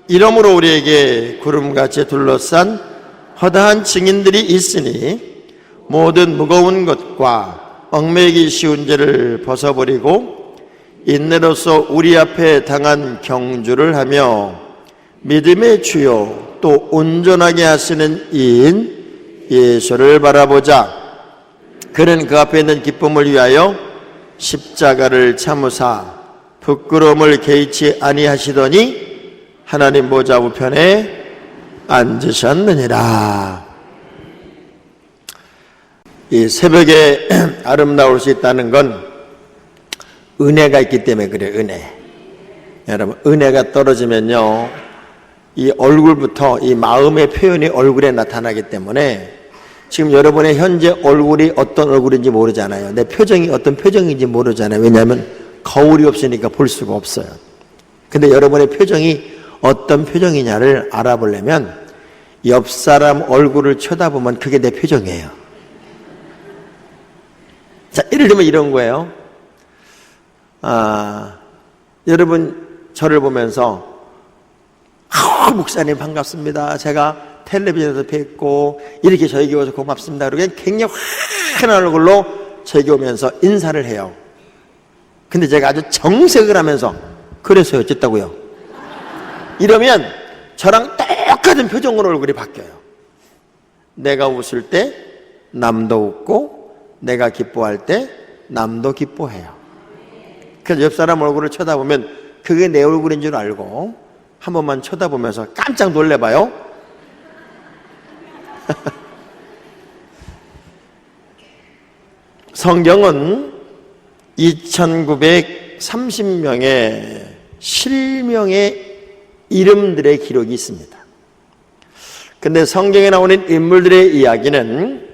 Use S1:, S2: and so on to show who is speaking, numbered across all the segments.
S1: 이러므로 우리에게 구름같이 둘러싼 허다한 증인들이 있으니 모든 무거운 것과 얽매이기 쉬운 죄를 벗어버리고 인내로서 우리 앞에 당한 경주를 하며 믿음의 주요 또 온전하게 하시는 이인 예수를 바라보자. 그는 그 앞에 있는 기쁨을 위하여 십자가를 참으사 부끄러움을 개의치 아니하시더니 하나님 보좌 우편에 앉으셨느니라. 이 새벽에 아름다울 수 있다는 건 은혜가 있기 때문에 그래요. 은혜. 여러분, 은혜가 떨어지면요, 이 얼굴부터 이 마음의 표현이 얼굴에 나타나기 때문에 지금 여러분의 현재 얼굴이 어떤 얼굴인지 모르잖아요. 내 표정이 어떤 표정인지 모르잖아요. 왜냐하면 거울이 없으니까 볼 수가 없어요. 근데 여러분의 표정이 어떤 표정이냐를 알아보려면 옆 사람 얼굴을 쳐다보면 그게 내 표정이에요. 자, 예를 들면 이런 거예요. 여러분 저를 보면서 목사님 반갑습니다. 제가 텔레비전에서 뵙고 이렇게 저에게 오셔서 고맙습니다. 그러고 굉장히 환한 얼굴로 저에게 오면서 인사를 해요. 근데 제가 아주 정색을 하면서 그래서요 어쨌다고요? 이러면 저랑 똑같은 표정으로 얼굴이 바뀌어요. 내가 웃을 때 남도 웃고 내가 기뻐할 때 남도 기뻐해요. 그래서 옆 사람 얼굴을 쳐다보면 그게 내 얼굴인 줄 알고 한 번만 쳐다보면서 깜짝 놀래봐요. 성경은 2930명의 실명의 이름들의 기록이 있습니다. 근데 성경에 나오는 인물들의 이야기는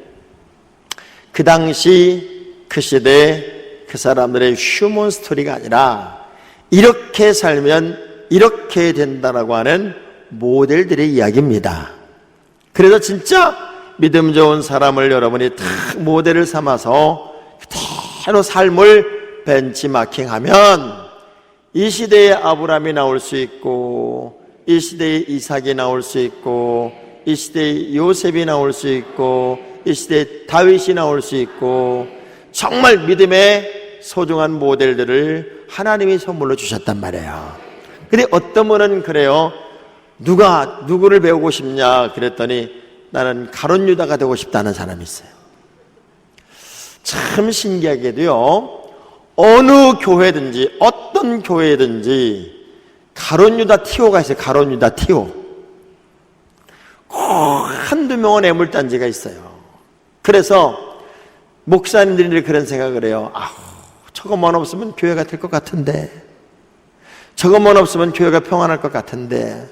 S1: 그 당시 그 시대 그 사람들의 휴먼 스토리가 아니라 이렇게 살면 이렇게 된다라고 하는 모델들의 이야기입니다. 그래서 진짜 믿음 좋은 사람을 여러분이 다 모델을 삼아서 그대로 삶을 벤치마킹하면 이 시대에 아브라함이 나올 수 있고 이 시대에 이삭이 나올 수 있고 이 시대에 요셉이 나올 수 있고 이 시대에 다윗이 나올 수 있고 정말 믿음의 소중한 모델들을 하나님이 선물로 주셨단 말이에요. 근데 어떤 분은 그래요. 누구를 배우고 싶냐 그랬더니 나는 가룟 유다가 되고 싶다는 사람이 있어요. 참 신기하게도요, 어느 교회든지 어떤 교회든지 가룟 유다 티오가 있어요. 가룟 유다 티오. 꼭 한두 명은 애물단지가 있어요. 그래서 목사님들이 그런 생각을 해요. 저것만 없으면 교회가 될 것 같은데, 저것만 없으면 교회가 평안할 것 같은데.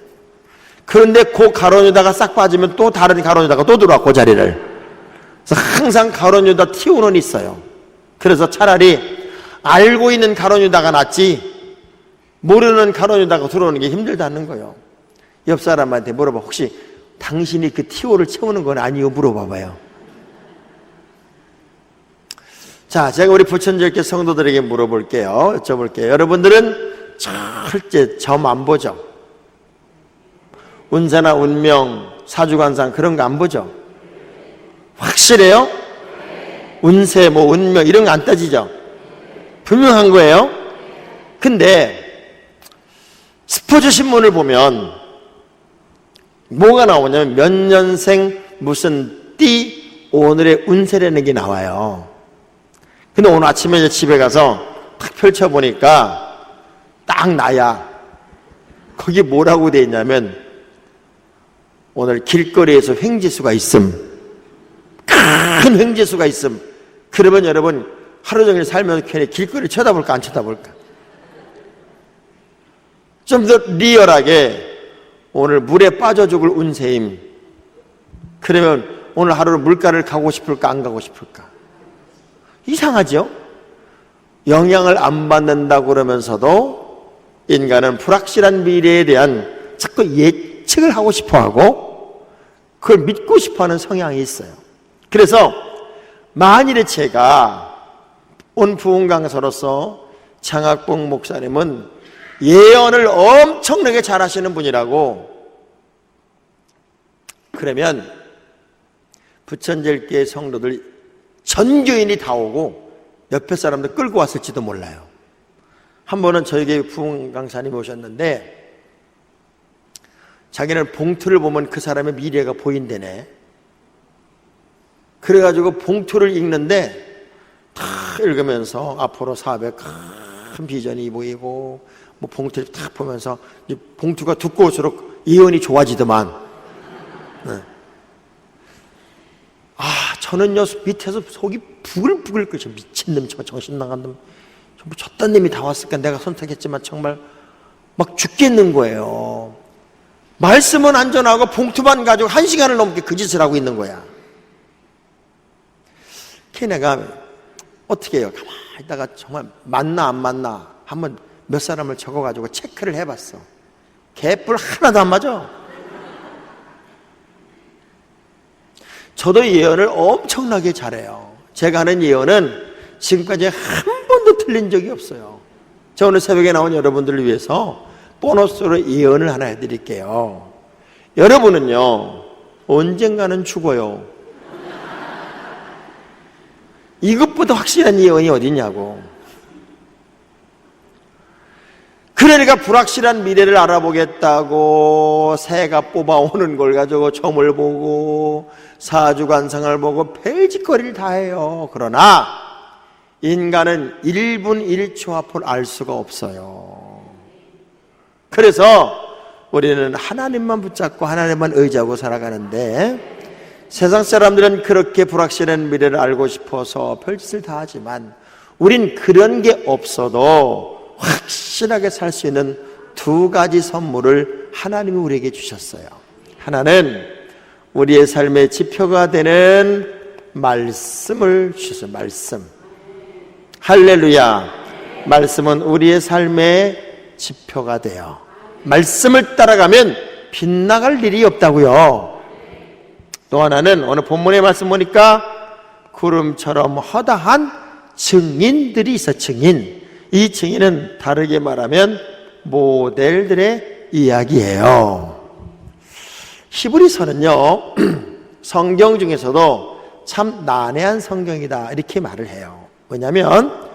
S1: 그런데 그 가룟 유다가 싹 빠지면 또 다른 가룟 유다가 또 들어와, 그 자리를. 그래서 항상 가룟 유다 티오는 있어요. 그래서 차라리 알고 있는 가룟 유다가 낫지 모르는 가룟 유다가 들어오는 게 힘들다는 거예요. 옆 사람한테 물어봐. 혹시 당신이 그 티오를 채우는 건 아니요? 물어봐봐요. 자, 제가 우리 부천절교 성도들에게 물어볼게요. 여쭤볼게요. 여러분들은 절대 점 안 보죠? 운세나 운명, 사주관상 그런 거 안 보죠? 확실해요? 운세, 운명 이런 거 안 따지죠? 분명한 거예요? 근데 스포츠 신문을 보면 뭐가 나오냐면 몇 년생 무슨 띠 오늘의 운세라는 게 나와요. 근데 오늘 아침에 이제 집에 가서 딱 펼쳐보니까 딱 나야. 거기 뭐라고 돼 있냐면 오늘 길거리에서 횡재수가 있음. 큰 횡재수가 있음. 그러면 여러분 하루 종일 살면서 괜히 길거리를 쳐다볼까 안 쳐다볼까? 좀 더 리얼하게 오늘 물에 빠져 죽을 운세임. 그러면 오늘 하루를 물가를 가고 싶을까 안 가고 싶을까? 이상하죠? 영향을 안 받는다고 그러면서도 인간은 불확실한 미래에 대한 자꾸 예측을 하고 싶어하고 그걸 믿고 싶어하는 성향이 있어요. 그래서 만일에 제가 온 부흥 강사로서 장학봉 목사님은 예언을 엄청나게 잘하시는 분이라고. 그러면 부천제일교회 성도들 전 교인이 다 오고 옆에 사람들 끌고 왔을지도 몰라요. 한 번은 저희 교회 부흥 강사님이 오셨는데 자기는 봉투를 보면 그 사람의 미래가 보인대네. 그래가지고 봉투를 읽는데 다 읽으면서 앞으로 사업에 큰 비전이 보이고 뭐 봉투를 딱 보면서 봉투가 두꺼울수록 예언이 좋아지더만. 네. 저는요 밑에서 속이 부글부글 끓죠. 미친놈, 저 정신 나간 놈, 저딴 놈이 다 왔을까. 내가 선택했지만 정말 막 죽겠는 거예요. 말씀은 안전하고 봉투만 가지고 1시간을 넘게 그 짓을 하고 있는 거야. 걔네가 어떻게 해요? 가만히 있다가 정말 맞나 안 맞나 한번 몇 사람을 적어가지고 체크를 해봤어. 개뿔 하나도 안 맞아. 저도 예언을 엄청나게 잘해요. 제가 하는 예언은 지금까지 한 번도 틀린 적이 없어요. 저 오늘 새벽에 나온 여러분들을 위해서 보너스로 예언을 하나 해드릴게요. 여러분은요 언젠가는 죽어요. 이것보다 확실한 예언이 어디냐고. 그러니까 불확실한 미래를 알아보겠다고 새가 뽑아오는 걸 가지고 점을 보고 사주관상을 보고 별짓거리를 다 해요. 그러나 인간은 1분 1초 앞을 알 수가 없어요. 그래서 우리는 하나님만 붙잡고 하나님만 의지하고 살아가는데 세상 사람들은 그렇게 불확실한 미래를 알고 싶어서 별짓을 다 하지만 우린 그런 게 없어도 확실하게 살 수 있는 두 가지 선물을 하나님이 우리에게 주셨어요. 하나는 우리의 삶의 지표가 되는 말씀을 주셨어요. 말씀. 할렐루야. 말씀은 우리의 삶의 지표가 돼요. 말씀을 따라가면 빗나갈 일이 없다고요. 또 하나는 오늘 본문의 말씀 보니까 구름처럼 허다한 증인들이 있어. 증인. 이 증인은 다르게 말하면 모델들의 이야기예요. 히브리서는요 성경 중에서도 참 난해한 성경이다 이렇게 말을 해요. 왜냐하면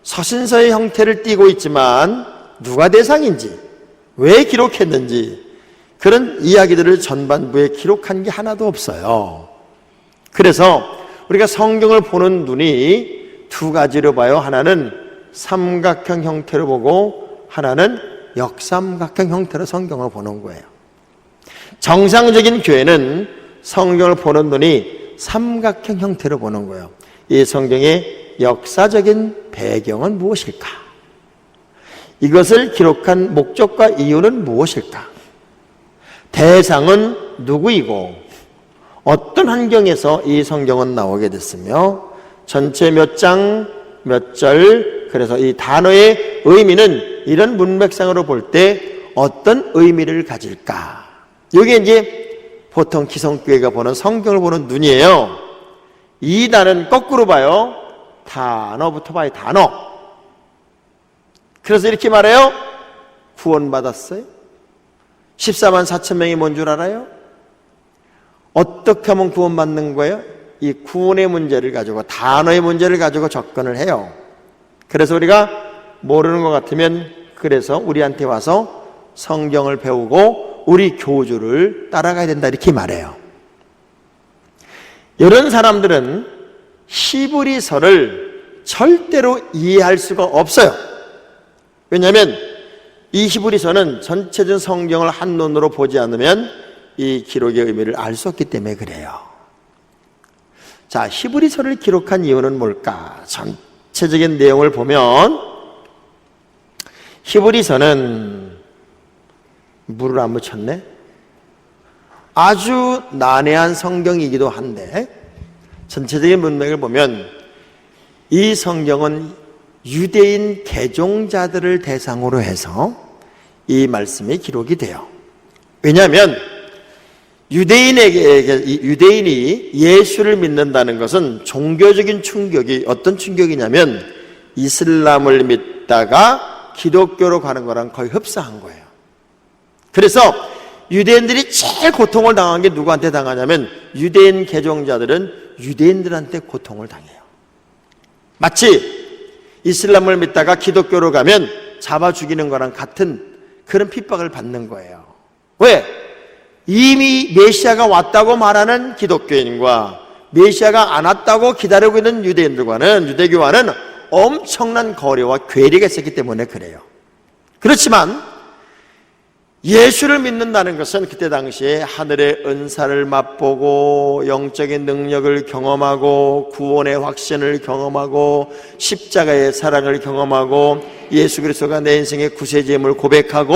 S1: 서신서의 형태를 띠고 있지만 누가 대상인지 왜 기록했는지 그런 이야기들을 전반부에 기록한 게 하나도 없어요. 그래서 우리가 성경을 보는 눈이 두 가지로 봐요. 하나는 삼각형 형태로 보고 하나는 역삼각형 형태로 성경을 보는 거예요. 정상적인 교회는 성경을 보는 눈이 삼각형 형태로 보는 거예요. 이 성경의 역사적인 배경은 무엇일까? 이것을 기록한 목적과 이유는 무엇일까? 대상은 누구이고 어떤 환경에서 이 성경은 나오게 됐으며 전체 몇 장, 몇 절, 그래서 이 단어의 의미는 이런 문맥상으로 볼 때 어떤 의미를 가질까? 이게 이제 보통 기성교회가 보는 성경을 보는 눈이에요. 이 단어는 거꾸로 봐요. 단어부터 봐요. 단어. 그래서 이렇게 말해요. 구원받았어요? 14만 4천 명이 뭔 줄 알아요? 어떻게 하면 구원받는 거예요? 이 구원의 문제를 가지고 단어의 문제를 가지고 접근을 해요. 그래서 우리가 모르는 것 같으면 그래서 우리한테 와서 성경을 배우고 우리 교주를 따라가야 된다 이렇게 말해요. 이런 사람들은 히브리서를 절대로 이해할 수가 없어요. 왜냐하면 이 히브리서는 전체적인 성경을 한눈으로 보지 않으면 이 기록의 의미를 알 수 없기 때문에 그래요. 자, 히브리서를 기록한 이유는 뭘까? 전체적인 내용을 보면 히브리서는 물을 안 묻혔네? 아주 난해한 성경이기도 한데 전체적인 문맥을 보면 이 성경은 유대인 개종자들을 대상으로 해서 이 말씀이 기록이 돼요. 왜냐하면 유대인이 예수를 믿는다는 것은 종교적인 충격이 어떤 충격이냐면 이슬람을 믿다가 기독교로 가는 거랑 거의 흡사한 거예요. 그래서 유대인들이 제일 고통을 당한 게 누구한테 당하냐면 유대인 개종자들은 유대인들한테 고통을 당해요. 마치 이슬람을 믿다가 기독교로 가면 잡아 죽이는 거랑 같은 그런 핍박을 받는 거예요. 왜? 이미 메시아가 왔다고 말하는 기독교인과 메시아가 안 왔다고 기다리고 있는 유대인들과는, 유대교와는 엄청난 거리와 괴리가 있었기 때문에 그래요. 그렇지만 예수를 믿는다는 것은 그때 당시에 하늘의 은사를 맛보고 영적인 능력을 경험하고 구원의 확신을 경험하고 십자가의 사랑을 경험하고 예수 그리스도가 내 인생의 구세주임을 고백하고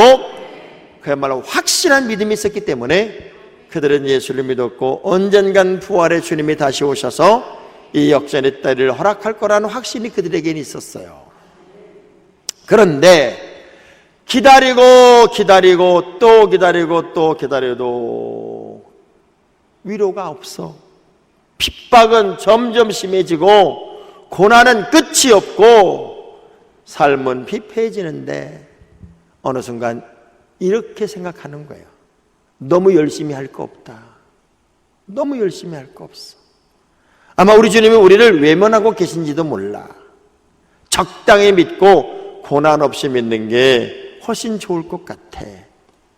S1: 그야말로 확실한 믿음이 있었기 때문에 그들은 예수를 믿었고 언젠간 부활의 주님이 다시 오셔서 이 역전의 때를 허락할 거라는 확신이 그들에게는 있었어요. 그런데 기다리고 또 기다려도 위로가 없어. 핍박은 점점 심해지고 고난은 끝이 없고 삶은 피폐해지는데 어느 순간 이렇게 생각하는 거예요. 너무 열심히 할 거 없다. 너무 열심히 할 거 없어. 아마 우리 주님이 우리를 외면하고 계신지도 몰라. 적당히 믿고 고난 없이 믿는 게 훨씬 좋을 것 같아.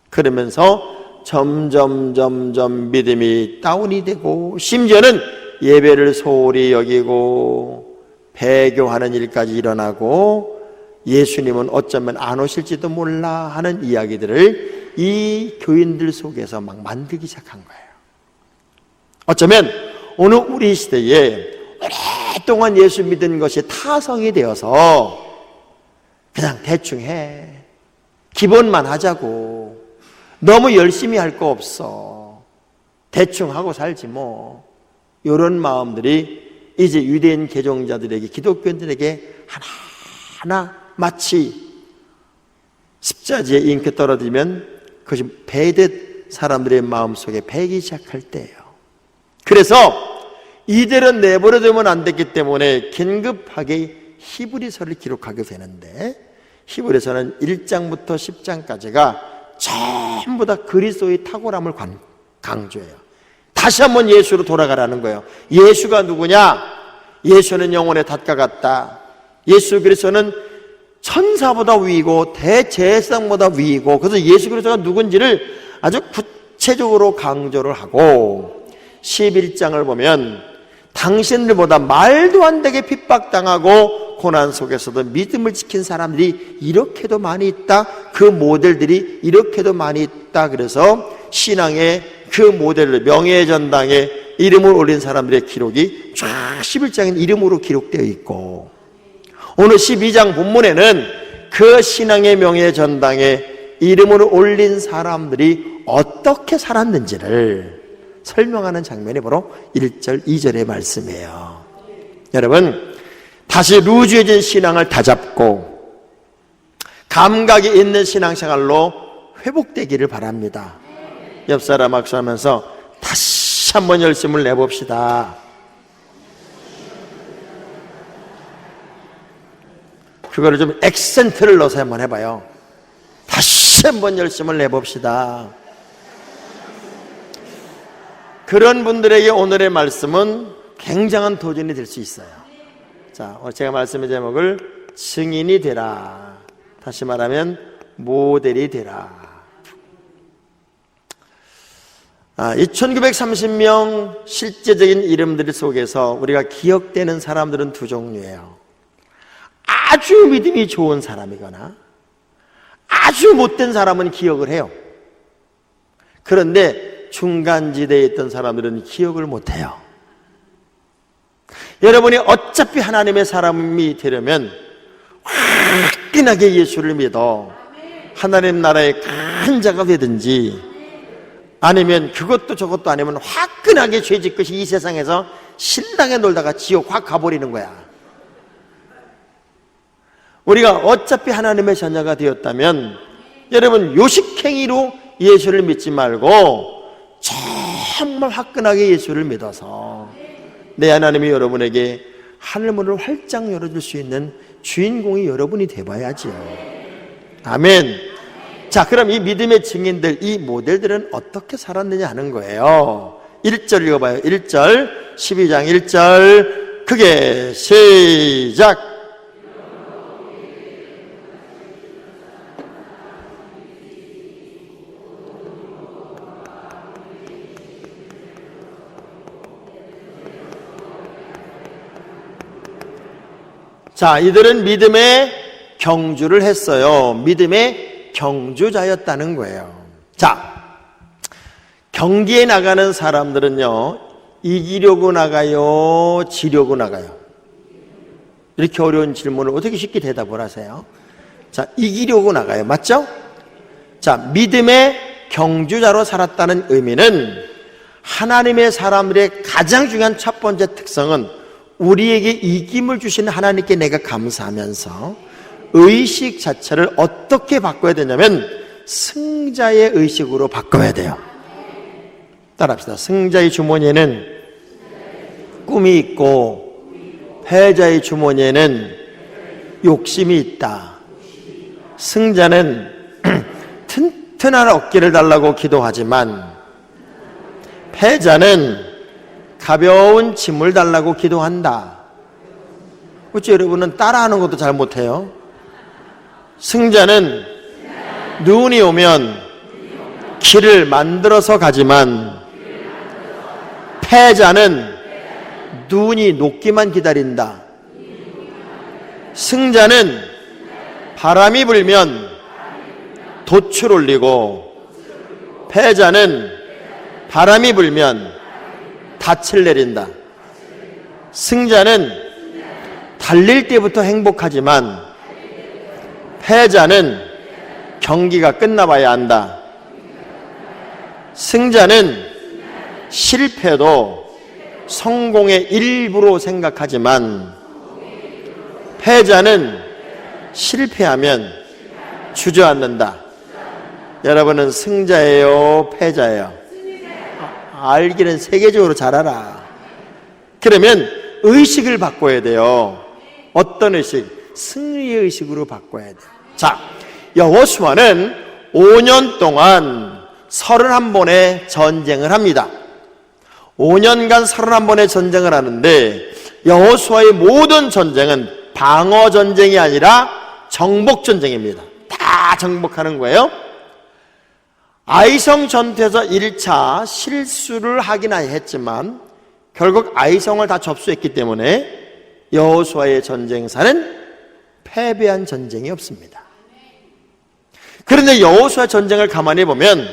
S1: 그러면서 점점 믿음이 다운이 되고 심지어는 예배를 소홀히 여기고 배교하는 일까지 일어나고 예수님은 어쩌면 안 오실지도 몰라 하는 이야기들을 이 교인들 속에서 막 만들기 시작한 거예요. 어쩌면 오늘 우리 시대에 오랫동안 예수 믿은 것이 타성이 되어서 그냥 대충 해. 기본만 하자고. 너무 열심히 할 거 없어. 대충 하고 살지 뭐. 이런 마음들이 이제 유대인 개종자들에게, 기독교인들에게 하나하나 마치 십자지에 잉크 떨어지면 그것이 배듯 사람들의 마음속에 배기 시작할 때예요. 그래서 이들은 내버려두면 안 됐기 때문에 긴급하게 히브리서를 기록하게 되는데 히브리서는 1장부터 10장까지가 전부 다 그리스도의 탁월함을 강조해요. 다시 한번 예수로 돌아가라는 거예요. 예수가 누구냐? 예수는 영혼의 닷과 같다. 예수 그리스도는 천사보다 위이고 대제사장보다 위이고, 그래서 예수 그리스도가 누군지를 아주 구체적으로 강조를 하고 11장을 보면 당신들보다 말도 안 되게 핍박당하고 고난 속에서도 믿음을 지킨 사람들이 이렇게도 많이 있다. 그 모델들이 이렇게도 많이 있다. 그래서 신앙의 그 모델을 명예의 전당에 이름을 올린 사람들의 기록이 쫙 11장엔 이름으로 기록되어 있고, 오늘 12장 본문에는 그 신앙의 명예의 전당에 이름을 올린 사람들이 어떻게 살았는지를 설명하는 장면이 바로 1절, 2절의 말씀이에요. 여러분, 다시 루즈해진 신앙을 다잡고 감각이 있는 신앙생활로 회복되기를 바랍니다. 옆 사람 악수하면서 다시 한번 열심을 내봅시다. 그거를 좀 액센트를 넣어서 한번 해봐요. 다시 한번 열심을 내봅시다. 그런 분들에게 오늘의 말씀은 굉장한 도전이 될 수 있어요. 자, 오늘 제가 말씀의 제목을 증인이 되라. 다시 말하면 모델이 되라. 이 1930명 실제적인 이름들 속에서 우리가 기억되는 사람들은 두 종류예요. 아주 믿음이 좋은 사람이거나 아주 못된 사람은 기억을 해요. 그런데 중간지대에 있던 사람들은 기억을 못해요. 여러분이 어차피 하나님의 사람이 되려면 화끈하게 예수를 믿어 하나님 나라의 큰 자가 되든지, 아니면 그것도 저것도 아니면 화끈하게 죄짓것이 이 세상에서 신나게 놀다가 지옥 확 가버리는 거야. 우리가 어차피 하나님의 자녀가 되었다면 여러분 요식행위로 예수를 믿지 말고 정말 화끈하게 예수를 믿어서 내 하나님이 여러분에게 하늘문을 활짝 열어줄 수 있는 주인공이 여러분이 돼봐야지요. 아멘. 자, 그럼 이 믿음의 증인들, 이 모델들은 어떻게 살았느냐 하는 거예요. 1절 읽어봐요. 1절, 12장 1절, 크게 시작. 자, 이들은 믿음의 경주를 했어요. 믿음의 경주자였다는 거예요. 자, 경기에 나가는 사람들은요, 이기려고 나가요, 지려고 나가요? 이렇게 어려운 질문을 어떻게 쉽게 대답을 하세요? 자, 이기려고 나가요. 맞죠? 자, 믿음의 경주자로 살았다는 의미는 하나님의 사람들의 가장 중요한 첫 번째 특성은 우리에게 이김을 주시는 하나님께 내가 감사하면서 의식 자체를 어떻게 바꿔야 되냐면 승자의 의식으로 바꿔야 돼요. 따라합시다. 승자의 주머니에는 꿈이 있고 패자의 주머니에는 욕심이 있다. 승자는 튼튼한 어깨를 달라고 기도하지만 패자는 가벼운 짐을 달라고 기도한다. 어째 여러분은 따라하는 것도 잘 못해요? 승자는 눈이 오면 길을 만들어서 가지만 패자는 눈이 녹기만 기다린다. 승자는 바람이 불면 돛을 올리고 패자는 바람이 불면 닻을 내린다. 승자는 달릴 때부터 행복하지만 패자는 경기가 끝나봐야 한다. 승자는 실패도 성공의 일부로 생각하지만 패자는 실패하면 주저앉는다. 여러분은 승자예요, 패자예요? 알기는 세계적으로 잘 알아. 그러면 의식을 바꿔야 돼요. 어떤 의식? 승리의 의식으로 바꿔야 돼요. 자, 여호수아는 5년 동안 31번의 전쟁을 합니다. 5년간 31번의 전쟁을 하는데 여호수아의 모든 전쟁은 방어 전쟁이 아니라 정복 전쟁입니다. 다 정복하는 거예요. 아이성 전투에서 1차 실수를 하긴 했지만 결국 아이성을 다 접수했기 때문에 여호수아의 전쟁사는 패배한 전쟁이 없습니다. 그런데 여호수아 전쟁을 가만히 보면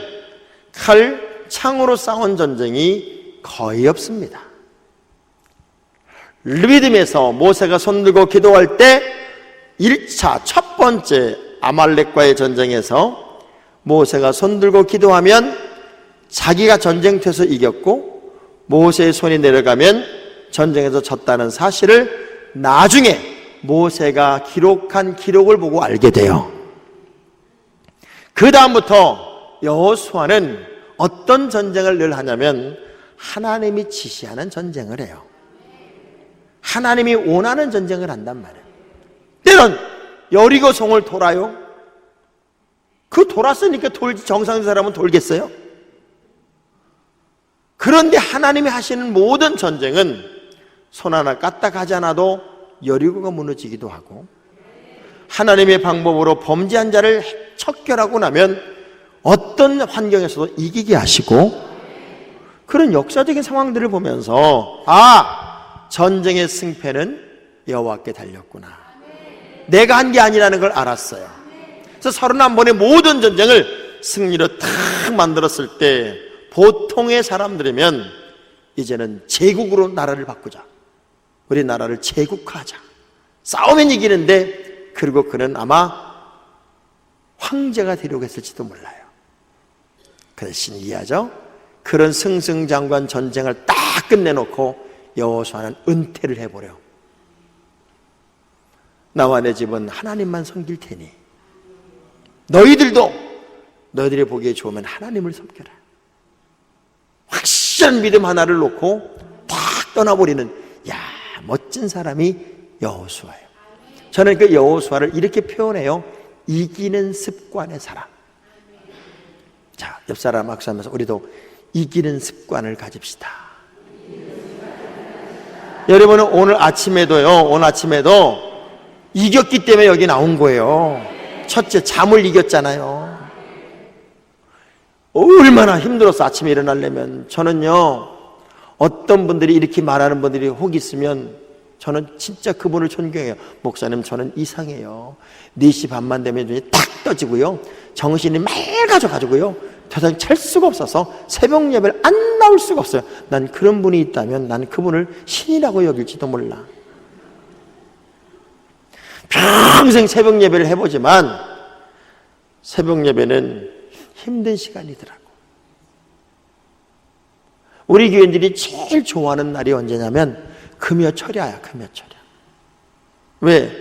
S1: 칼, 창으로 싸운 전쟁이 거의 없습니다. 르비딤에서 모세가 손들고 기도할 때 1차 첫 번째 아말렉과의 전쟁에서 모세가 손들고 기도하면 자기가 전쟁터에서 이겼고 모세의 손이 내려가면 전쟁에서 졌다는 사실을 나중에 모세가 기록한 기록을 보고 알게 돼요. 그 다음부터 여호수아는 어떤 전쟁을 늘 하냐면 하나님이 지시하는 전쟁을 해요. 하나님이 원하는 전쟁을 한단 말이에요. 때론 여리고성을 돌아요. 그 돌았으니까 돌지, 정상적인 사람은 돌겠어요? 그런데 하나님이 하시는 모든 전쟁은 손 하나 까딱하지 않아도 여리고가 무너지기도 하고 하나님의 방법으로 범죄한 자를 척결하고 나면 어떤 환경에서도 이기게 하시고 그런 역사적인 상황들을 보면서 전쟁의 승패는 여호와께 달렸구나. 내가 한 게 아니라는 걸 알았어요. 그래서 31번의 모든 전쟁을 승리로 탁 만들었을 때 보통의 사람들이면 이제는 제국으로 나라를 바꾸자. 우리 나라를 제국화하자. 싸우면 이기는데 그리고 그는 아마 황제가 되려고 했을지도 몰라요. 그래서 신이 이해하죠? 그런 승승장구한 전쟁을 딱 끝내놓고 여호수아는 은퇴를 해버려. 나와 내 집은 하나님만 섬길 테니 너희들도 너희들이 보기에 좋으면 하나님을 섬겨라. 확실한 믿음 하나를 놓고 딱 떠나버리는 멋진 사람이 여호수아예요. 저는 그 여호수아를 이렇게 표현해요. 이기는 습관의 사람. 자, 옆 사람 악수하면서 우리도 이기는 습관을 가집시다. 여러분은 오늘 아침에도 이겼기 때문에 여기 나온 거예요. 첫째, 잠을 이겼잖아요. 얼마나 힘들었어, 아침에 일어나려면. 저는요, 어떤 분들이 이렇게 말하는 분들이 혹 있으면 저는 진짜 그분을 존경해요. 목사님, 저는 이상해요. 4시 반만 되면 눈이 탁 떠지고요, 정신이 맑아져가지고요, 더 이상 찰 수가 없어서 새벽 예배를 안 나올 수가 없어요. 난 그런 분이 있다면 난 그분을 신이라고 여길지도 몰라. 평생 새벽 예배를 해보지만 새벽 예배는 힘든 시간이더라고. 우리 교인들이 제일 좋아하는 날이 언제냐면 금요철야야. 금요철야. 왜?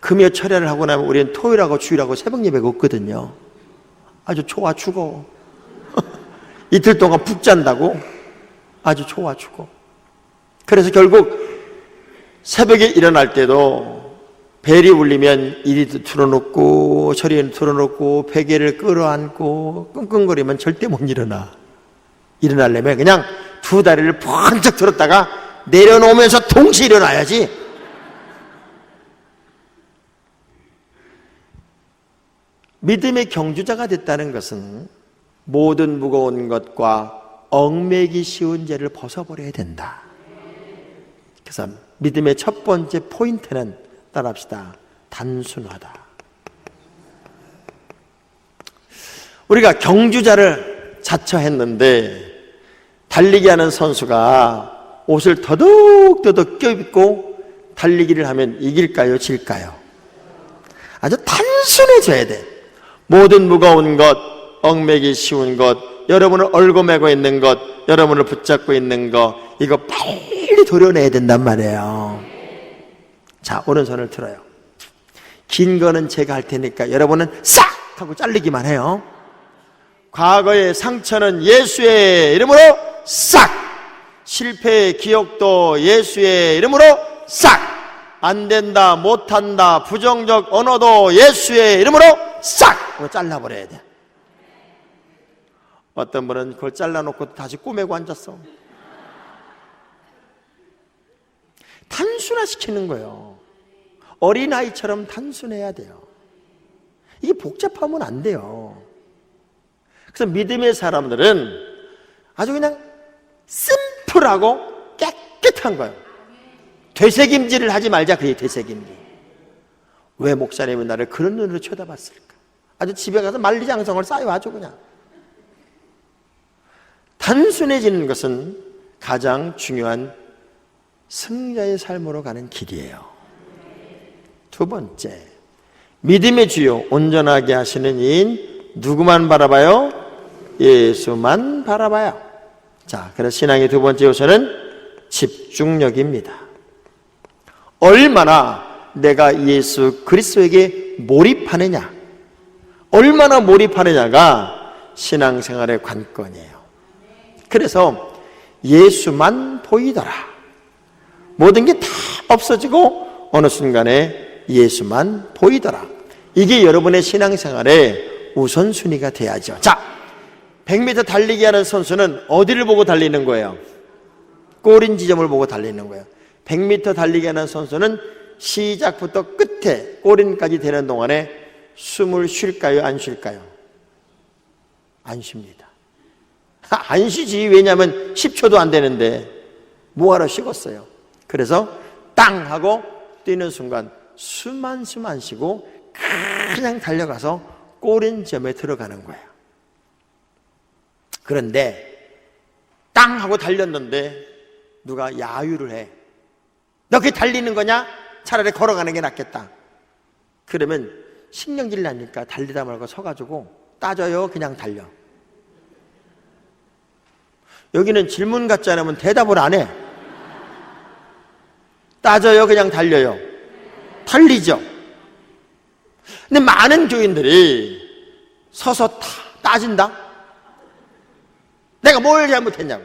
S1: 금요철야를 하고 나면 우리는 토요일하고 주일하고 새벽 예배가 없거든요. 아주 좋아 죽어. 이틀 동안 푹 잔다고 아주 좋아 죽어. 그래서 결국 새벽에 일어날 때도 벨이 울리면 이리도 틀어놓고 저리도 틀어놓고 베개를 끌어안고 끙끙거리면 절대 못 일어나. 일어나려면 그냥 두 다리를 번쩍 들었다가 내려놓으면서 동시에 일어나야지. 믿음의 경주자가 됐다는 것은 모든 무거운 것과 얽매기 쉬운 죄를 벗어버려야 된다. 그래서 믿음의 첫 번째 포인트는, 따라합시다, 단순하다. 우리가 경주자를 자처했는데 달리기 하는 선수가 옷을 더덕더덕 껴입고 달리기를 하면 이길까요, 질까요? 아주 단순해져야 돼. 모든 무거운 것, 얽매기 쉬운 것, 여러분을 얽어매고 있는 것, 여러분을 붙잡고 있는 것, 이거 빨리 도려내야 된단 말이에요. 자, 오른손을 들어요. 긴 거는 제가 할 테니까 여러분은 싹 하고 잘리기만 해요. 과거의 상처는 예수의 이름으로 싹! 실패의 기억도 예수의 이름으로 싹! 안 된다, 못한다, 부정적 언어도 예수의 이름으로 싹! 잘라버려야 돼. 어떤 분은 그걸 잘라놓고 다시 꼬매고 앉았어. 단순화시키는 거예요. 어린아이처럼 단순해야 돼요. 이게 복잡하면 안 돼요. 그래서 믿음의 사람들은 아주 그냥 심플하고 깨끗한 거예요. 되새김질을 하지 말자, 그게 되새김질. 왜 목사님이 나를 그런 눈으로 쳐다봤을까? 아주 집에 가서 만리장성을 쌓여 아주 그냥. 단순해지는 것은 가장 중요한 승자의 삶으로 가는 길이에요. 두 번째, 믿음의 주요 온전하게 하시는 이인 누구만 바라봐요? 예수만 바라봐요. 자, 그래서 신앙의 두 번째 요소는 집중력입니다. 얼마나 내가 예수 그리스도에게 몰입하느냐, 얼마나 몰입하느냐가 신앙생활의 관건이에요. 그래서 예수만 보이더라. 모든 게 다 없어지고 어느 순간에 예수만 보이더라. 이게 여러분의 신앙생활의 우선순위가 돼야죠. 자, 100m 달리기 하는 선수는 어디를 보고 달리는 거예요? 꼬린 지점을 보고 달리는 거예요. 100m 달리기 하는 선수는 시작부터 끝에 꼬린까지 되는 동안에 숨을 쉴까요, 안 쉴까요? 안 쉽니다. 안 쉬지. 왜냐하면 10초도 안 되는데 뭐하러 쉬겠어요. 그래서 땅 하고 뛰는 순간 숨 한 쉬고 그냥 달려가서 꼬린 점에 들어가는 거예요. 그런데 땅 하고 달렸는데 누가 야유를 해. 너 그게 달리는 거냐? 차라리 걸어가는 게 낫겠다. 그러면 신경질 나니까 달리다 말고 서가지고 따져요, 그냥 달려. 여기는 질문 같지 않으면 대답을 안 해. 따져요, 그냥 달려요? 달리죠. 근데 많은 교인들이 서서 따진다? 내가 뭘 잘못했냐고,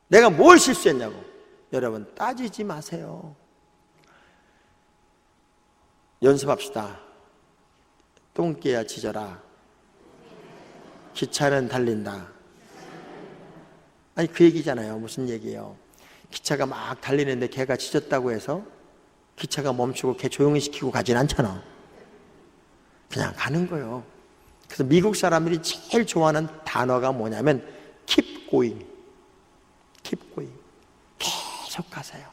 S1: 내가 뭘 실수했냐고. 여러분, 따지지 마세요. 연습합시다. 똥개야 짖어라. 기차는 달린다. 아니 그 얘기잖아요. 무슨 얘기예요? 기차가 막 달리는데 개가 짖었다고 해서 기차가 멈추고 개 조용히 시키고 가진 않잖아. 그냥 가는 거예요. 그래서 미국 사람들이 제일 좋아하는 단어가 뭐냐면 keep going. keep going. 계속 가세요.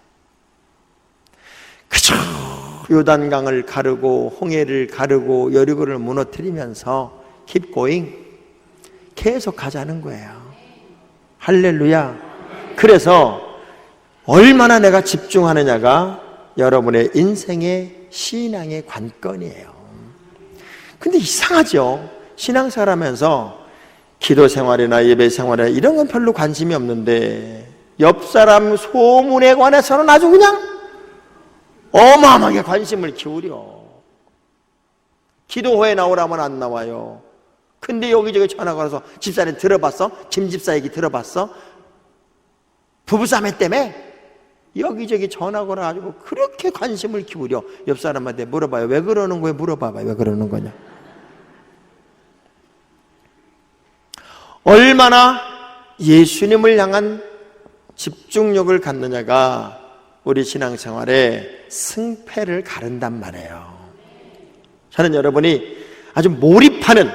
S1: 그저 요단강을 가르고 홍해를 가르고 여리고를 무너뜨리면서 keep going. 계속 가자는 거예요. 할렐루야. 그래서 얼마나 내가 집중하느냐가 여러분의 인생의 신앙의 관건이에요. 근데 이상하죠. 신앙생활 하면서 기도 생활이나 예배 생활이나 이런 건 별로 관심이 없는데 옆 사람 소문에 관해서는 아주 그냥 어마어마하게 관심을 기울여. 기도회에 나오라면 안 나와요. 근데 여기저기 전화가 와서 집사님 들어봤어? 김 집사 얘기 들어봤어? 부부싸움 때문에 여기저기 전화가 와가지고 그렇게 관심을 기울여. 옆 사람한테 물어봐요. 왜 그러는 거예요? 물어봐봐요. 왜 그러는 거냐? 얼마나 예수님을 향한 집중력을 갖느냐가 우리 신앙생활에 승패를 가른단 말이에요. 저는 여러분이 아주 몰입하는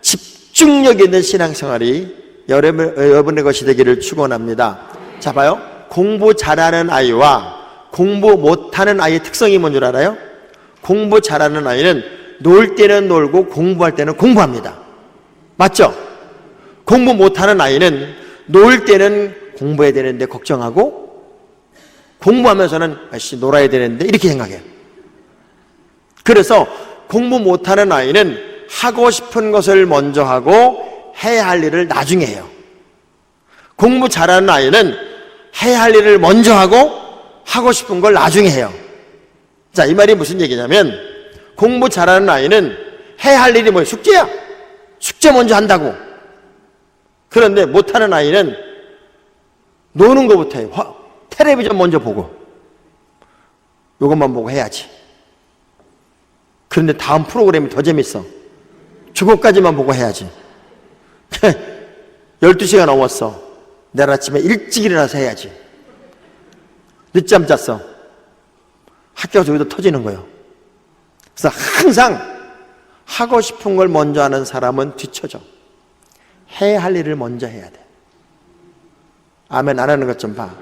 S1: 집중력 있는 신앙생활이 여러분의 것이 되기를 축원합니다. 자 봐요. 공부 잘하는 아이와 공부 못하는 아이의 특성이 뭔 줄 알아요? 공부 잘하는 아이는 놀 때는 놀고 공부할 때는 공부합니다. 맞죠? 공부 못하는 아이는 놀 때는 공부해야 되는데 걱정하고 공부하면서는 아씨 놀아야 되는데 이렇게 생각해요. 그래서 공부 못하는 아이는 하고 싶은 것을 먼저 하고 해야 할 일을 나중에 해요. 공부 잘하는 아이는 해야 할 일을 먼저 하고 싶은 걸 나중에 해요. 자, 이 말이 무슨 얘기냐면 공부 잘하는 아이는 해야 할 일이 뭐예요? 숙제야. 숙제 먼저 한다고. 그런데 못하는 아이는 노는 것부터 해요. 텔레비전 먼저 보고 이것만 보고 해야지. 그런데 다음 프로그램이 더 재밌어. 저것까지만 보고 해야지. 12시가 넘었어. 내일 아침에 일찍 일어나서 해야지. 늦잠 잤어. 학교에서 여기도 터지는 거예요. 그래서 항상 하고 싶은 걸 먼저 하는 사람은 뒤쳐져. 해야 할 일을 먼저 해야 돼. 아멘 안 하는 것 좀 봐.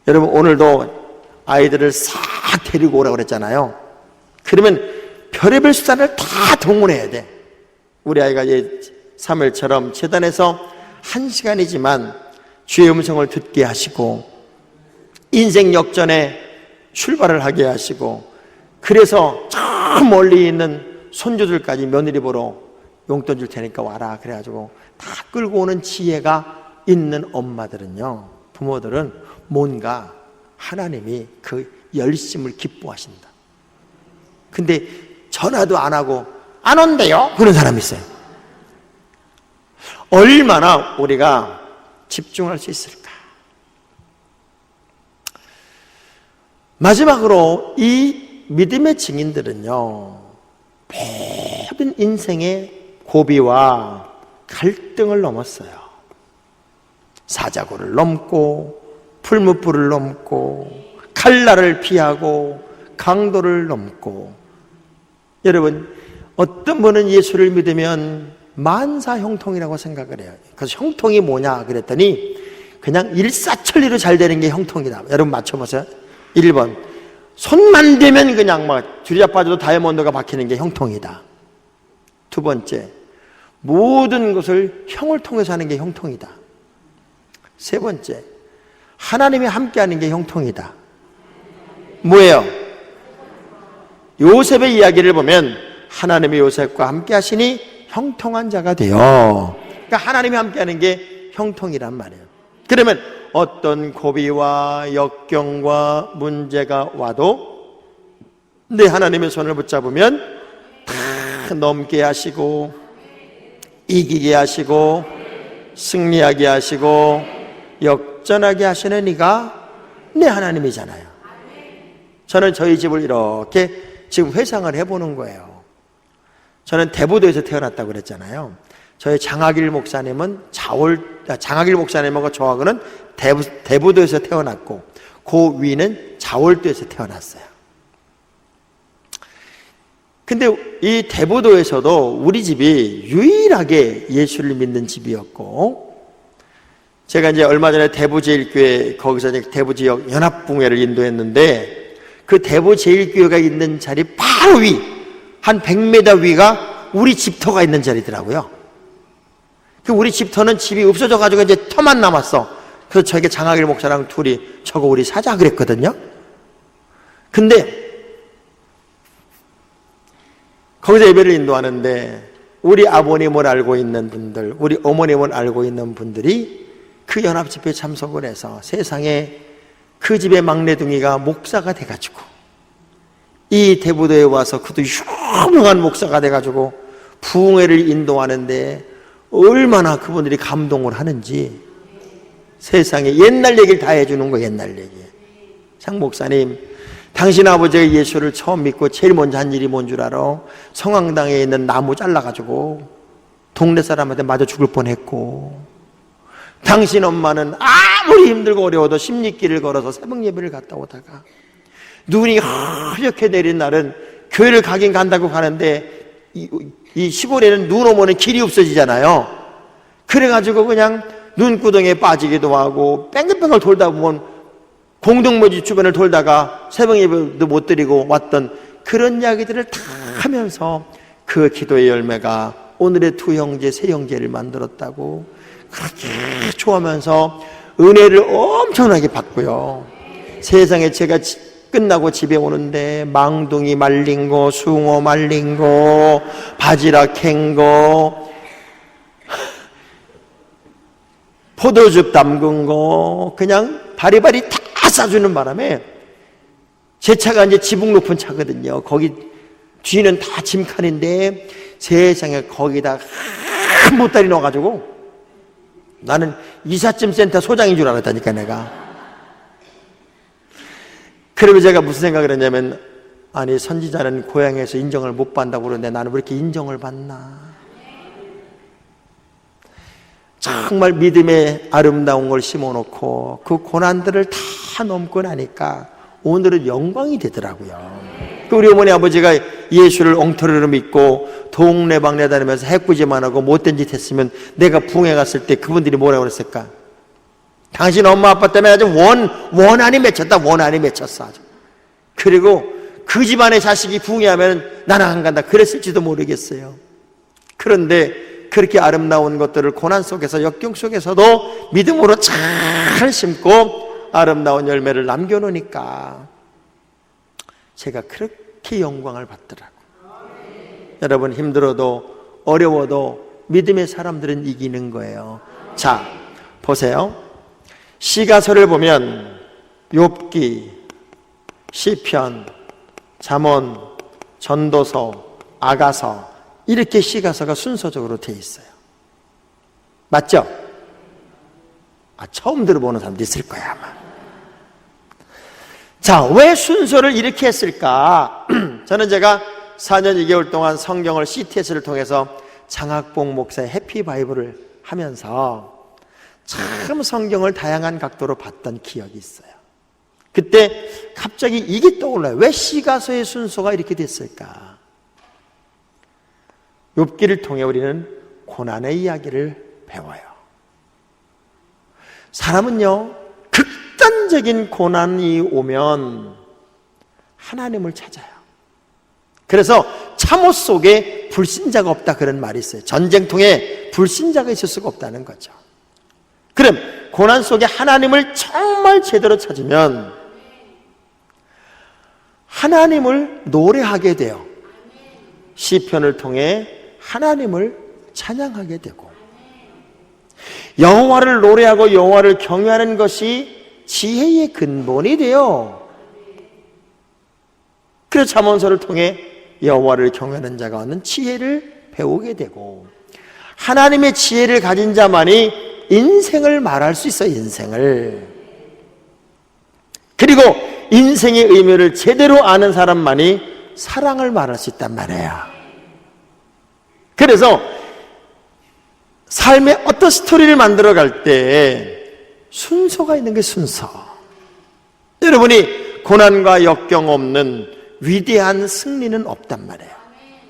S1: 여러분 오늘도 아이들을 싹 데리고 오라고 그랬잖아요. 그러면 별의별 수단을 다 동원해야 돼. 우리 아이가 이제 사무엘처럼 재단에서 1시간이지만 주의 음성을 듣게 하시고 인생 역전에 출발을 하게 하시고 그래서 저 멀리 있는 손주들까지 며느리 보러 용돈 줄 테니까 와라 그래가지고 다 끌고 오는 지혜가 있는 엄마들은요, 부모들은 뭔가 하나님이 그 열심을 기뻐하신다. 근데 전화도 안 하고 안 온대요? 그런 사람이 있어요. 얼마나 우리가 집중할 수 있을까? 마지막으로 이 믿음의 증인들은요, 모든 인생의 고비와 갈등을 넘었어요. 사자고를 넘고 풀무불을 넘고 칼날을 피하고 강도를 넘고. 여러분 어떤 분은 예수를 믿으면 만사형통이라고 생각을 해요. 그래서 형통이 뭐냐 그랬더니 그냥 일사천리로 잘 되는 게 형통이다. 여러분 맞춰보세요. 1번 손만 대면 그냥 막 줄이자빠져도 다이아몬드가 박히는 게 형통이다. 두 번째 모든 것을 형을 통해서 하는 게 형통이다. 세 번째 하나님이 함께하는 게 형통이다. 뭐예요? 요셉의 이야기를 보면 하나님이 요셉과 함께 하시니 형통한 자가 돼요. 그러니까 하나님이 함께하는 게 형통이란 말이에요. 그러면 어떤 고비와 역경과 문제가 와도 내 하나님의 손을 붙잡으면 다 넘게 하시고 이기게 하시고 승리하게 하시고 역전하게 하시는 이가 내 하나님이잖아요. 저는 저희 집을 이렇게 지금 회상을 해보는 거예요. 저는 대부도에서 태어났다고 그랬잖아요. 저희 장학일 목사님은 장학일 목사님하고 저하고는 대부도에서 태어났고, 그 위는 자월도에서 태어났어요. 근데 이 대부도에서도 우리 집이 유일하게 예수를 믿는 집이었고, 제가 이제 얼마 전에 대부제일교회, 거기서 이제 대부지역 연합붕회를 인도했는데, 그 대부제일교회가 있는 자리 바로 위, 한 100m 위가 우리 집터가 있는 자리더라고요. 그 우리 집터는 집이 없어져가지고 이제 터만 남았어. 그래서 저에게 장학일 목사랑 둘이 저거 우리 사자 그랬거든요. 근데 거기서 예배를 인도하는데 우리 아버님을 알고 있는 분들, 우리 어머님을 알고 있는 분들이 그 연합집회에 참석을 해서 세상에 그 집의 막내둥이가 목사가 돼가지고 이 대부도에 와서 그도 유명한 목사가 돼가지고 부흥회를 인도하는데 얼마나 그분들이 감동을 하는지, 세상에 옛날 얘기를 다 해주는 거예요. 옛날 얘기. 장 목사님, 당신 아버지가 예수를 처음 믿고 제일 먼저 한 일이 뭔 줄 알아? 성황당에 있는 나무 잘라가지고 동네 사람한테 맞아 죽을 뻔했고, 당신 엄마는 아무리 힘들고 어려워도 십리길을 걸어서 새벽 예배를 갔다 오다가 눈이 하얗게 내린 날은 교회를 가긴 간다고 가는데 이 시골에는 눈 오면은 길이 없어지잖아요. 그래가지고 그냥 눈구덩이에 빠지기도 하고 뺑글뺑글 돌다 보면 공동묘지 주변을 돌다가 새벽 예배도 못 드리고 왔던 그런 이야기들을 다 하면서 그 기도의 열매가 오늘의 두 형제, 세 형제를 만들었다고 그렇게 좋아하면서 은혜를 엄청나게 받고요. 세상에 제가 끝나고 집에 오는데 망둥이 말린 거, 숭어 말린 거, 바지락 캔 거, 포도즙 담근 거 그냥 바리바리 다 싸주는 바람에, 제 차가 이제 지붕 높은 차거든요. 거기 뒤는 다 짐칸인데 세상에 거기다 한 보따리 넣어가지고 나는 이삿짐 센터 소장인 줄 알았다니까 내가. 그러면 제가 무슨 생각을 했냐면, 아니 선지자는 고향에서 인정을 못 받는다고 그러는데 나는 왜 이렇게 인정을 받나. 정말 믿음의 아름다운 걸 심어놓고 그 고난들을 다 넘고 나니까 오늘은 영광이 되더라고요. 우리 어머니 아버지가 예수를 엉터리로 믿고 동네방네 다니면서 해꾸지만 하고 못된 짓 했으면 내가 부흥회 갔을 때 그분들이 뭐라고 그랬을까? 당신 엄마 아빠 때문에 아주 원한이 맺혔다. 원한이 맺혔어 아주. 그리고 그 집안의 자식이 부흥회하면 나는 안 간다 그랬을지도 모르겠어요. 그런데 그렇게 아름다운 것들을 고난 속에서, 역경 속에서도 믿음으로 잘 심고 아름다운 열매를 남겨놓으니까 제가 그렇게 영광을 받더라고요. 여러분, 힘들어도 어려워도 믿음의 사람들은 이기는 거예요. 자, 보세요. 시가서를 보면 욥기, 시편, 잠언, 전도서, 아가서, 이렇게 시가서가 순서적으로 돼 있어요. 맞죠? 처음 들어보는 사람도 있을 거야 아마. 자, 왜 순서를 이렇게 했을까? 저는 제가 4년 2개월 동안 성경을 CTS를 통해서 장학봉 목사의 해피 바이블을 하면서 참 성경을 다양한 각도로 봤던 기억이 있어요. 그때 갑자기 이게 떠올라요. 왜 시가서의 순서가 이렇게 됐을까? 욥기를 통해 우리는 고난의 이야기를 배워요. 사람은요, 극단적인 고난이 오면 하나님을 찾아요. 그래서 참호 속에 불신자가 없다 그런 말이 있어요. 전쟁통에 불신자가 있을 수가 없다는 거죠. 그럼 고난 속에 하나님을 정말 제대로 찾으면 하나님을 노래하게 돼요. 시편을 통해 하나님을 찬양하게 되고, 여호와를 노래하고 여호와를 경외하는 것이 지혜의 근본이 돼요. 그래서 잠언서를 통해 여호와를 경외하는 자가 얻는 지혜를 배우게 되고, 하나님의 지혜를 가진 자만이 인생을 말할 수 있어요. 인생을. 그리고 인생의 의미를 제대로 아는 사람만이 사랑을 말할 수 있단 말이에요. 그래서 삶의 어떤 스토리를 만들어 갈 때 순서가 있는 게 순서. 여러분이 고난과 역경 없는 위대한 승리는 없단 말이에요.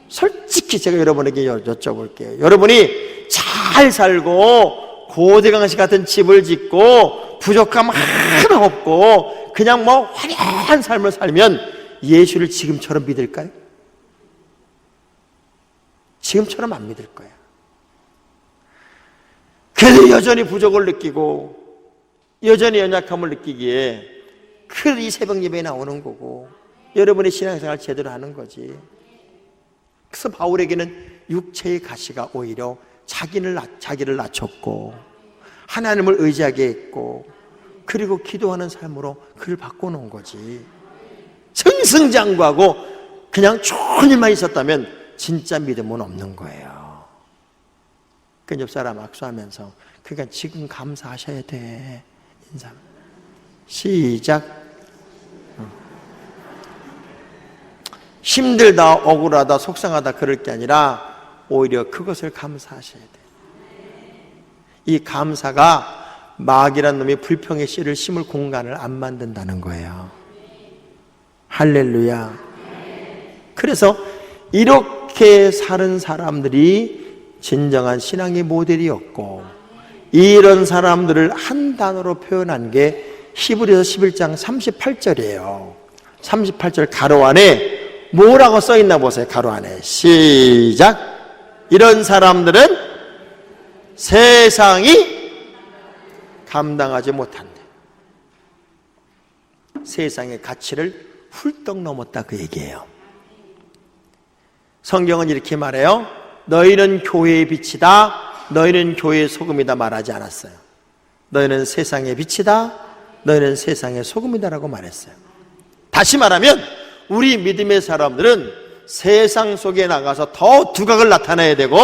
S1: 솔직히 제가 여러분에게 여쭤볼게요. 여러분이 잘 살고 고대강시 같은 집을 짓고 부족함 하나 없고 그냥 뭐 화려한 삶을 살면 예수를 지금처럼 믿을까요? 지금처럼 안 믿을 거야. 그래도 여전히 부족을 느끼고 여전히 연약함을 느끼기에 그 이 새벽 예배에 나오는 거고 여러분의 신앙생활 제대로 하는 거지. 그래서 바울에게는 육체의 가시가 오히려 자기를 낮췄고 하나님을 의지하게 했고 그리고 기도하는 삶으로 그를 바꿔놓은 거지. 승승장구하고 그냥 좋은 일만 있었다면 진짜 믿음은 없는 거예요. 그 옆 사람 악수하면서 그러니까 지금 감사하셔야 돼. 인사. 시작. 힘들다, 억울하다, 속상하다 그럴 게 아니라 오히려 그것을 감사하셔야 돼. 이 감사가 마귀란 놈이 불평의 씨를 심을 공간을 안 만든다는 거예요. 할렐루야. 그래서 이렇게 사는 사람들이 진정한 신앙의 모델이었고 이런 사람들을 한 단어로 표현한 게 히브리서 11장 38절이에요. 38절 가로 안에 뭐라고 써있나 보세요. 가로 안에 시작. 이런 사람들은 세상이 감당하지 못한대. 세상의 가치를 훌떡 넘었다 그 얘기예요. 성경은 이렇게 말해요. 너희는 교회의 빛이다, 너희는 교회의 소금이다 말하지 않았어요. 너희는 세상의 빛이다, 너희는 세상의 소금이다라고 말했어요. 다시 말하면 우리 믿음의 사람들은 세상 속에 나가서 더 두각을 나타내야 되고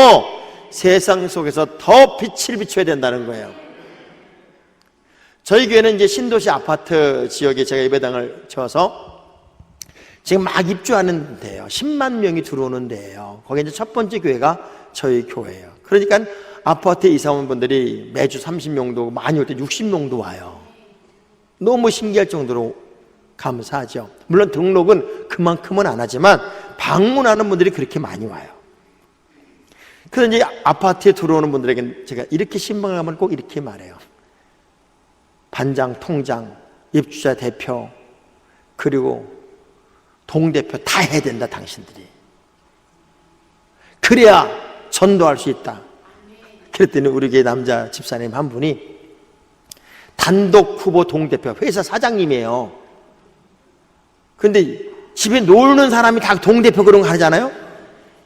S1: 세상 속에서 더 빛을 비춰야 된다는 거예요. 저희 교회는 이제 신도시 아파트 지역에 제가 예배당을 쳐서 지금 막 입주하는 데예요. 10만 명이 들어오는 데예요. 거기 이제 첫 번째 교회가 저희 교회예요. 그러니까 아파트에 이사 온 분들이 매주 30명도 많이 올 때 60명도 와요. 너무 신기할 정도로 감사하죠. 물론 등록은 그만큼은 안 하지만 방문하는 분들이 그렇게 많이 와요. 그래서 이제 아파트에 들어오는 분들에게 제가 이렇게 신방을 하면 꼭 이렇게 말해요. 반장, 통장, 입주자 대표, 그리고 동대표 다 해야 된다, 당신들이. 그래야 전도할 수 있다. 그랬더니 우리 교회 남자 집사님 한 분이 단독 후보 동대표, 회사 사장님이에요. 근데 집에 놀는 사람이 다 동대표 그런 거 하잖아요?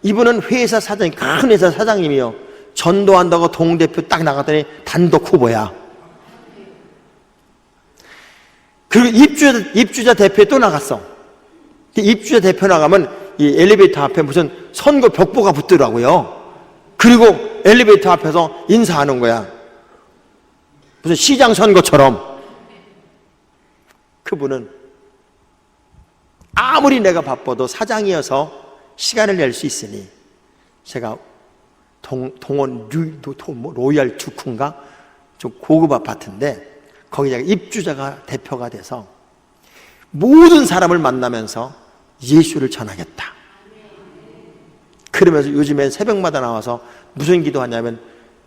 S1: 이분은 회사 사장, 큰 회사 사장님이요. 전도한다고 동대표 딱 나갔더니 단독 후보야. 그리고 입주자 대표에 또 나갔어. 입주자 대표 나가면 이 엘리베이터 앞에 무슨 선거 벽보가 붙더라고요. 그리고 엘리베이터 앞에서 인사하는 거야. 무슨 시장 선거처럼. 그분은 아무리 내가 바빠도 사장이어서 시간을 낼 수 있으니 제가 동원 로얄 두쿠인가 좀 고급 아파트인데 거기 제가 입주자가 대표가 돼서 모든 사람을 만나면서 예수를 전하겠다. 그러면서 요즘에 새벽마다 나와서 무슨 기도하냐면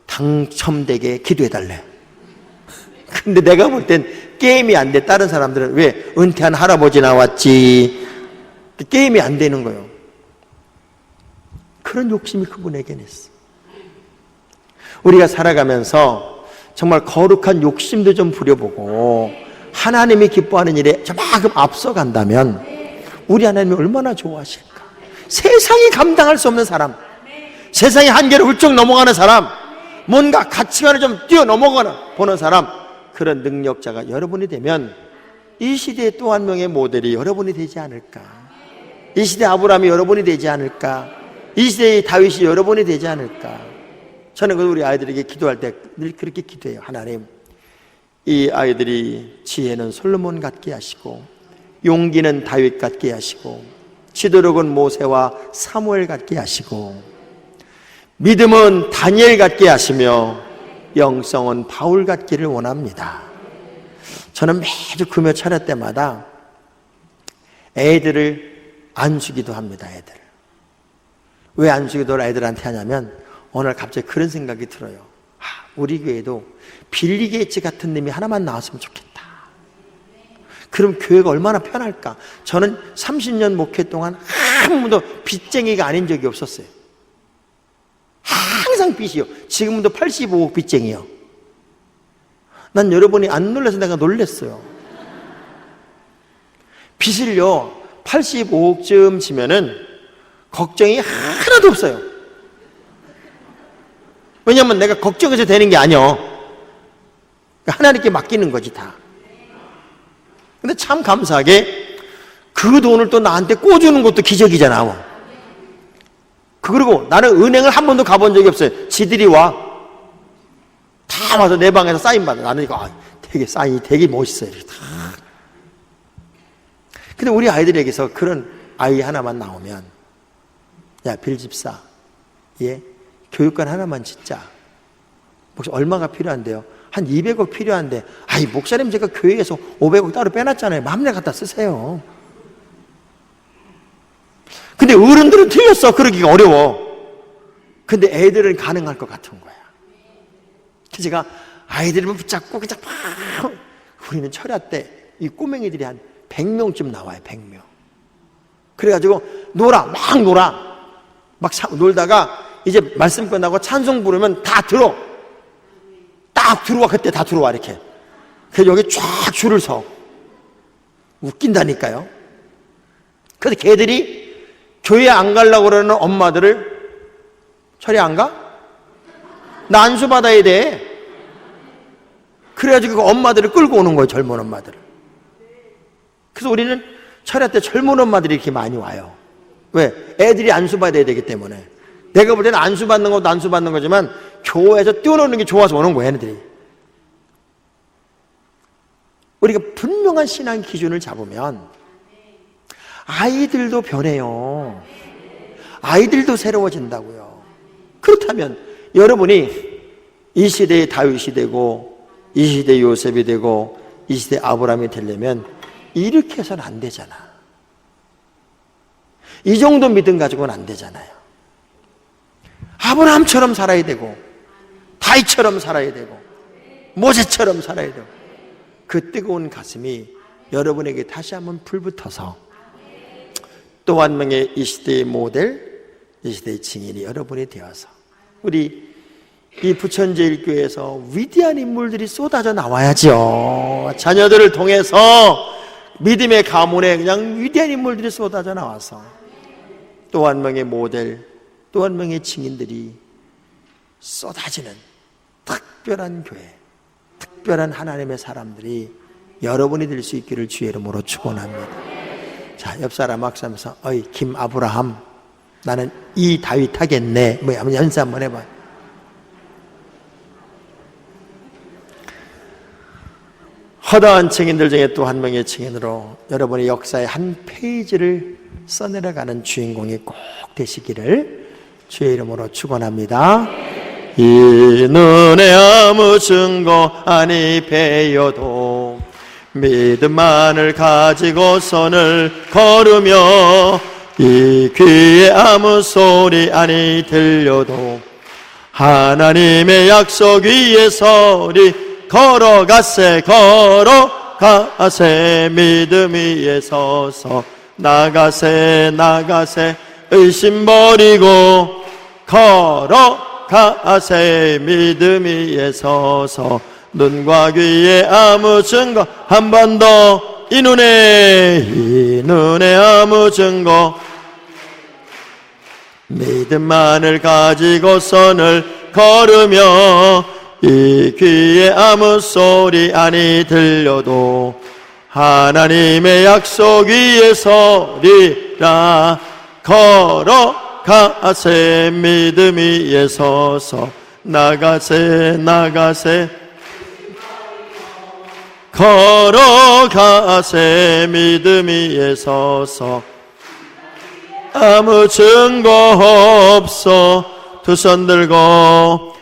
S1: 당첨되게 기도해달래. 근데 내가 볼 땐 게임이 안 돼. 다른 사람들은 왜 은퇴한 할아버지 나왔지. 게임이 안 되는 거예요. 그런 욕심이 그분에게는 있어. 우리가 살아가면서 정말 거룩한 욕심도 좀 부려보고 하나님이 기뻐하는 일에 저만큼 앞서간다면 우리 하나님이 얼마나 좋아하실까. 세상이 감당할 수 없는 사람, 세상의 한계를 훌쩍 넘어가는 사람, 뭔가 가치관을 좀 뛰어넘어가는 보는 사람, 그런 능력자가 여러분이 되면 이 시대의 또 한 명의 모델이 여러분이 되지 않을까. 이 시대 아브라함이 여러분이 되지 않을까. 이 시대의 다윗이 여러분이 되지 않을까. 저는 우리 아이들에게 기도할 때 늘 그렇게 기도해요. 하나님, 이 아이들이 지혜는 솔로몬 같게 하시고 용기는 다윗 같게 하시고 지도력은 모세와 사무엘 같게 하시고 믿음은 다니엘 같게 하시며 영성은 바울 같기를 원합니다. 저는 매주 금요 차례 때마다 애들을 안수기도 합니다. 애들. 왜 안수기도를 애들한테 하냐면 오늘 갑자기 그런 생각이 들어요. 우리 교회도 빌리 게이츠 같은 놈이 하나만 나왔으면 좋겠다. 그럼 교회가 얼마나 편할까? 저는 30년 목회 동안 한 번도 빚쟁이가 아닌 적이 없었어요. 항상 빚이요. 지금도 85억 빚쟁이요. 난 여러분이 안 놀라서 내가 놀랬어요. 빚을요 85억쯤 지면은 걱정이 하나도 없어요. 왜냐면 내가 걱정해서 되는 게 아니요. 하나님께 맡기는 거지 다. 근데 참 감사하게 그 돈을 또 나한테 꿔주는 것도 기적이잖아. 그리고 나는 은행을 한 번도 가본 적이 없어요. 지들이 와. 다 와서 내 방에서 사인 받아. 나는 이거 되게 사인이 되게 멋있어요. 이렇게 다. 근데 우리 아이들에게서 그런 아이 하나만 나오면, 야 빌집사, 예, 교육관 하나만 짓자. 혹시 얼마가 필요한데요? 한 200억 필요한데, 아이 목사님 제가 교회에서 500억 따로 빼놨잖아요. 마음대로 갖다 쓰세요. 근데 어른들은 틀렸어. 그러기가 어려워. 근데 애들은 가능할 것 같은 거야. 그래서 제가 아이들을 붙잡고 그냥 막, 우리는 철야 때 이 꼬맹이들이 한 100명쯤 나와요. 100명. 그래가지고 막 놀아. 막 놀다가 이제 말씀 끝나고 찬송 부르면 다 들어. 딱 들어와. 그때 다 들어와 이렇게. 그래서 여기 쫙 줄을 서. 웃긴다니까요. 그래서 걔들이 교회 안 가려고 그러는 엄마들을 철야 안 가? 나 안수 받아야 돼. 그래가지고 그 엄마들을 끌고 오는 거예요. 젊은 엄마들을. 그래서 우리는 철야 때 젊은 엄마들이 이렇게 많이 와요. 왜? 애들이 안수 받아야 되기 때문에. 내가 볼 때는 안수 받는 것도 안수 받는 거지만 교회에서 뛰어노는 게 좋아서 오는 거예요. 얘네들이. 우리가 분명한 신앙 기준을 잡으면 아이들도 변해요. 아이들도 새로워진다고요. 그렇다면 여러분이 이 시대의 다윗이 되고 이 시대의 요셉이 되고 이 시대의 아브라함이 되려면 이렇게 해서는 안 되잖아. 이 정도 믿음 가지고는 안 되잖아요. 아브라함처럼 살아야 되고 다윗처럼 살아야 되고 모세처럼 살아야 되고 그 뜨거운 가슴이 여러분에게 다시 한번 불붙어서 또 한 명의 이 시대의 모델, 이 시대의 증인이 여러분이 되어서 우리 이 부천제일교회에서 위대한 인물들이 쏟아져 나와야죠. 자녀들을 통해서 믿음의 가문에 그냥 위대한 인물들이 쏟아져 나와서 또 한 명의 모델, 또 한 명의 증인들이 쏟아지는 특별한 교회, 특별한 하나님의 사람들이 여러분이 될 수 있기를 주의 이름으로 축원합니다. 자, 옆 사람 악수하면서 어이 김아브라함, 나는 이 다윗 하겠네. 뭐 한번 연습 한번 해봐. 허다한 증인들 중에 또 한 명의 증인으로 여러분의 역사의 한 페이지를 써내려가는 주인공이 꼭 되시기를 주의 이름으로 축원합니다. 이 눈에 아무 증거 아니 배여도 믿음만을 가지고 선을 걸으며 이 귀에 아무 소리 아니 들려도 하나님의 약속 위에 서리 걸어가세 믿음 위에 서서 나가세 의심 버리고 걸어가세 믿음 위에 서서 눈과 귀에 아무 증거 한 번 더 이 눈에 아무 증거 믿음만을 가지고 선을 걸으며 이 귀에 아무 소리 아니 들려도 하나님의 약속 위에 서리라 걸어가세 믿음 위에 서서 나가세 걸어가세 믿음 위에 서서 아무 증거 없어 두 손 들고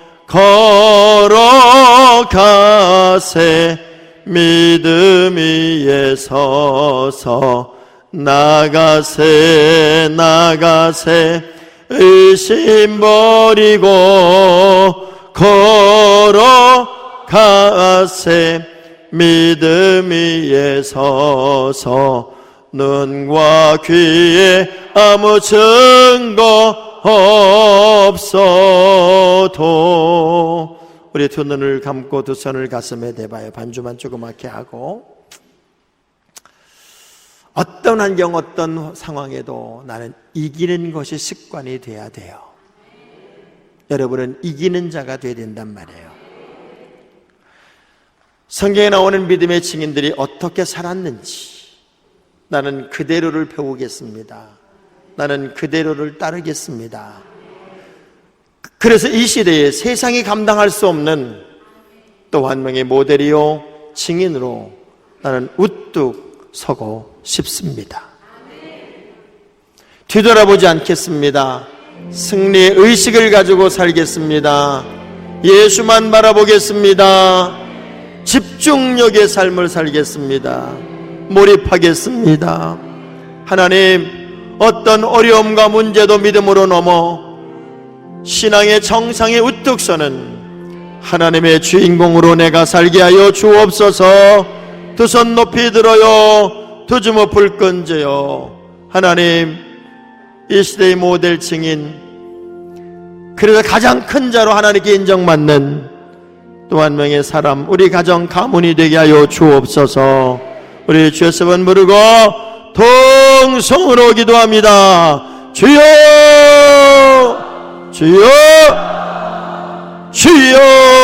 S1: 걸어가세 믿음 위에 서서 나가세 나가세 의심 버리고 걸어가세 믿음 위에 서서 눈과 귀에 아무 증거 없어도 우리 두 눈을 감고 두 손을 가슴에 대봐요. 반주만 조그맣게 하고 어떤 환경 어떤 상황에도 나는 이기는 것이 습관이 돼야 돼요. 여러분은 이기는 자가 돼야 된단 말이에요. 성경에 나오는 믿음의 증인들이 어떻게 살았는지 나는 그대로를 배우겠습니다. 나는 그대로를 따르겠습니다. 그래서 이 시대에 세상이 감당할 수 없는 또 한 명의 모델이요 증인으로 나는 우뚝 서고 싶습니다. 뒤돌아보지 않겠습니다. 승리의 의식을 가지고 살겠습니다. 예수만 바라보겠습니다. 집중력의 삶을 살겠습니다. 몰입하겠습니다. 하나님, 어떤 어려움과 문제도 믿음으로 넘어 신앙의 정상에 우뚝 서는 하나님의 주인공으로 내가 살게 하여 주옵소서. 두 손 높이 들어요. 두 주먹 불끈져요. 하나님, 이 시대의 모델 증인, 그래서 가장 큰 자로 하나님께 인정받는 또 한 명의 사람, 우리 가정 가문이 되게 하여 주옵소서. 우리 주의 이름 부르고 통성으로 기도합니다. 주여, 주여, 주여.